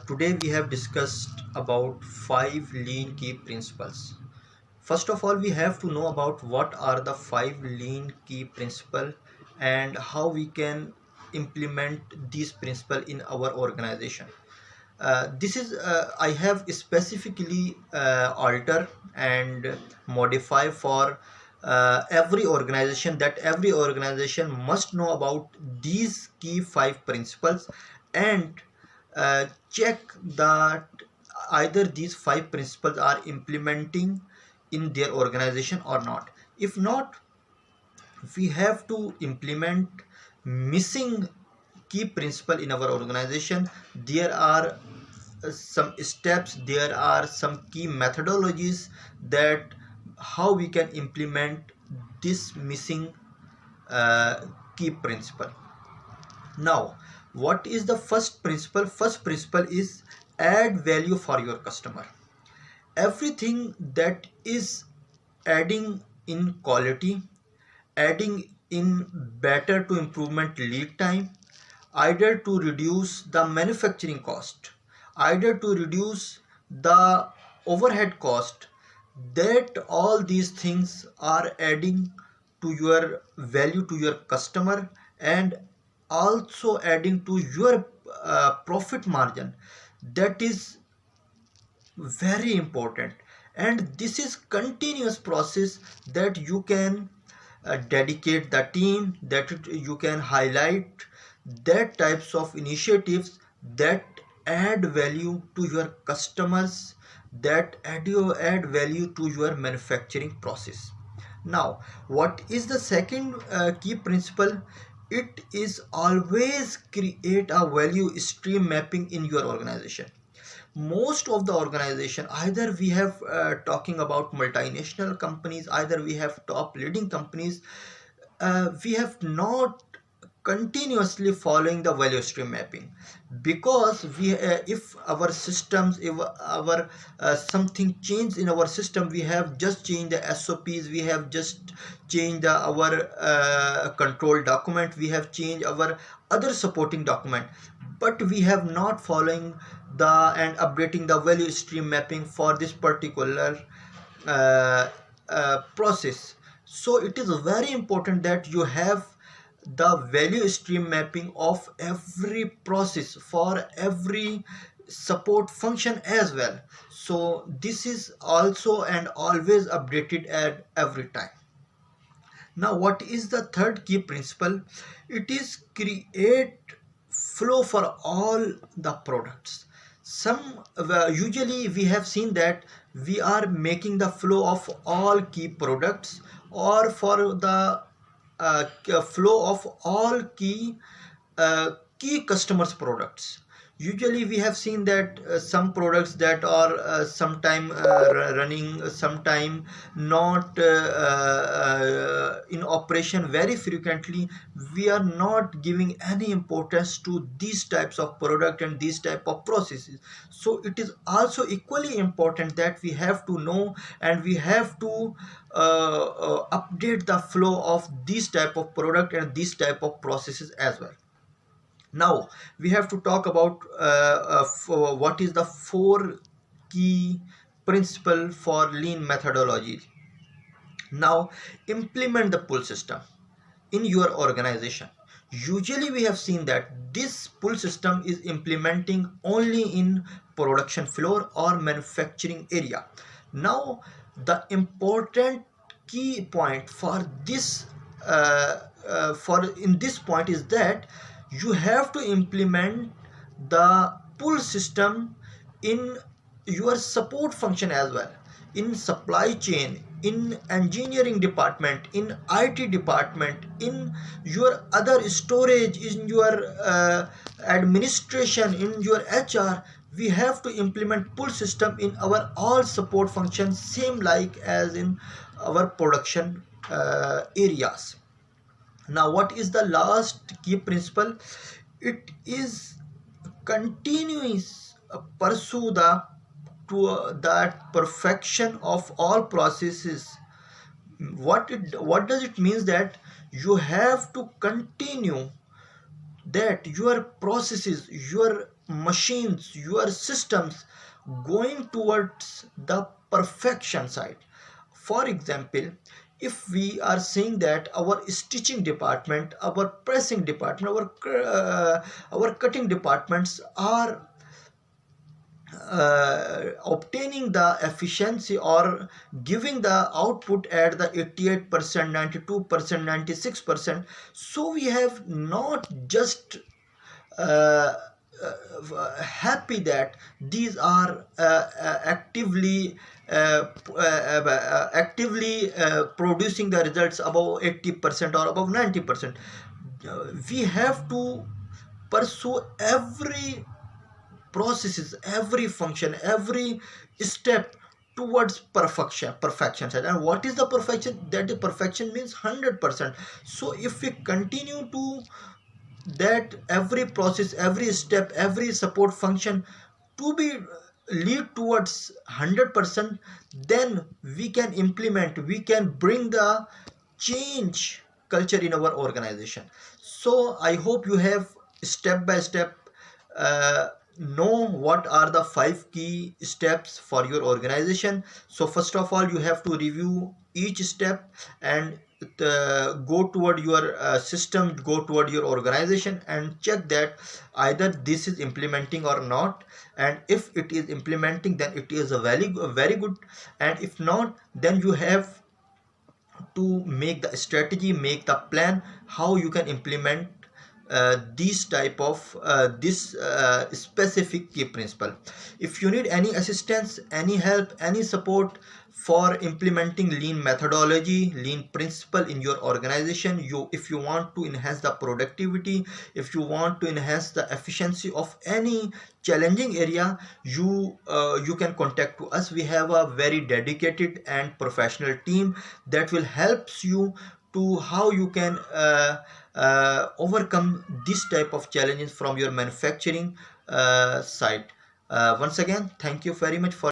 Today we have discussed about 5 lean key principles. First of all, we have to know about what are the 5 lean key principles and how we can implement these principles in our organization. This is I have specifically alter and modify for every organization, that every organization must know about these key 5 principles and check that either these 5 principles are implementing in their organization or not. If not, we have to implement missing key principle in our organization. There are some steps, there are some key methodologies that how we can implement this missing uh, key principle. Now, what is the first principle? First principle is add value for your customer. Everything that is adding in quality, adding in better to improvement lead time, either to reduce the manufacturing cost, either to reduce the overhead cost, that all these things are adding to your value to your customer and also adding to your profit margin. That is very important, and this is continuous process that you can dedicate the team, that you can highlight that types of initiatives that add value to your customers, that add value to your manufacturing process. Now, what is the second key principle? It is always create a value stream mapping in your organization. Most of the organization, either we have talking about multinational companies, either we have top leading companies, we have not continuously following the value stream mapping, because we if our systems, if our something changed in our system, we have just changed the SOPs, we have just changed our control document, we have changed our other supporting document, but we have not following the and updating the value stream mapping for this particular uh, process. So it is very important that you have the value stream mapping of every process for every support function as well. So this is also and always updated at every time. Now, what is the third key principle? It is create flow for all the products. Some usually we have seen that we are making the flow of all key products, or for the flow of all key customers products. Usually we have seen that some products that are sometime running, sometime not in operation very frequently, we are not giving any importance to these types of product and these type of processes. So it is also equally important that we have to know and we have to update the flow of these type of product and these type of processes as well. Now we have to talk about what is the four key principle for lean methodology. Now, implement the pull system in your organization. Usually we have seen that this pull system is implementing only in production floor or manufacturing area. Now, the important key point for this for in this point is that you have to implement the pull system in your support function as well, in supply chain, in engineering department, in IT department, in your other storage, in your administration, in your HR. We have to implement pull system in our all support functions, same like as in our production areas. Now, what is the last key principle? It is continuous pursue the to that perfection of all processes. What does it means? That you have to continue that your processes, your machines, your systems going towards the perfection side. For example, if we are saying that our stitching department, our pressing department, our cutting departments are obtaining the efficiency or giving the output at the 88%, 92%, 96%, so we have not just uh, happy that these are actively producing the results above 80% or above 90%. We have to pursue every processes, every function, every step towards perfection side. And what is the perfection? That the perfection means 100%. So if we continue to that every process, every step, every support function to be lead towards 100%, then we can implement, we can bring the change culture in our organization. So I hope you have step by step uh, know what are the 5 key steps for your organization. So first of all, you have to review each step and go toward your system, go toward your organization and check that either this is implementing or not. And if it is implementing, then it is a very good. And if not, then you have to make the strategy, make the plan how you can implement these type of this specific key principle. If you need any assistance, any help, any support for implementing lean methodology, lean principle in your organization, if you want to enhance the productivity, if you want to enhance the efficiency of any challenging area, you can contact to us. We have a very dedicated and professional team that will helps you to how you can overcome this type of challenges from your manufacturing side. Once again, thank you very much for